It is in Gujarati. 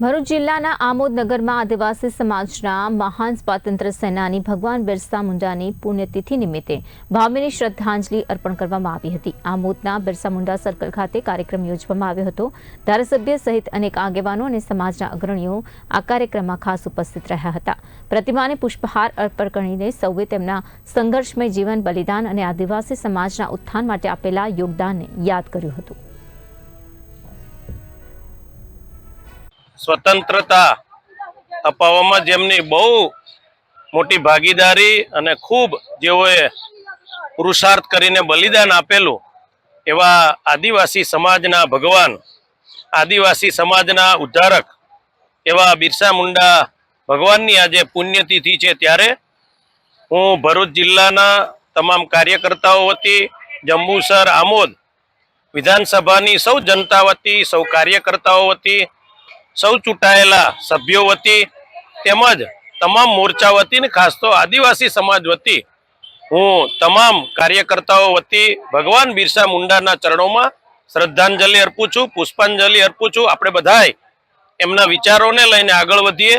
ભરૂચ જિલ્લાના આમોદ નગરમાં આદિવાસી સમાજના મહાન સ્વાતંત્ર્ય સેનાની ભગવાન બિરસા મુંડાની પુણ્યતિથિ નિમિત્તે ભાવભીની શ્રદ્ધાંજલિ અર્પણ કરવામાં આવી હતી। આમોદના બિરસા મુંડા સર્કલ ખાતે કાર્યક્રમ યોજવામાં આવ્યો હતો। ધારાસભ્ય સહિત અનેક આગેવાનો અને સમાજના અગ્રણીઓ આ કાર્યક્રમમાં ખાસ ઉપસ્થિત રહ્યા હતા। પ્રતિમાને પુષ્પહાર અર્પણ કરીને સૌએ તેમના સંઘર્ષમય જીવન, બલિદાન અને આદિવાસી સમાજના ઉત્થાન માટે આપેલા યોગદાનને યાદ કર્યું હતું। स्वतंत्रता अपावવામાં જેમની બહુ મોટી ભાગીદારી અને ખૂબ જેઓએ પુરુષાર્થ કરીને બલિદાન આપેલું એવા આદિવાસી સમાજના ભગવાન, આદિવાસી સમાજના ઉદ્ધારક એવા બિરસા મુંડા ભગવાનની આજે પુણ્યતિથિ છે। ત્યારે હું ભરૂચ જિલ્લાના તમામ કાર્યકર્તાઓ વતી, જંબુસર, આમોદ વિધાનસભાની સૌ જનતા વતી, સૌ કાર્યકર્તાઓ વતી, સૌ ચૂંટાયેલા સભ્યો વતી તેમજ તમામ મોરચા વતી ને ખાસ તો આદિવાસી સમાજ વતી હું તમામ કાર્યકર્તાઓ વતી ભગવાન બિરસા મુંડાના ચરણોમાં શ્રદ્ધાંજલિ અર્પું છું, પુષ્પાંજલિ અર્પું છું। આપણે બધાય એમના વિચારોને લઈને આગળ વધીએ।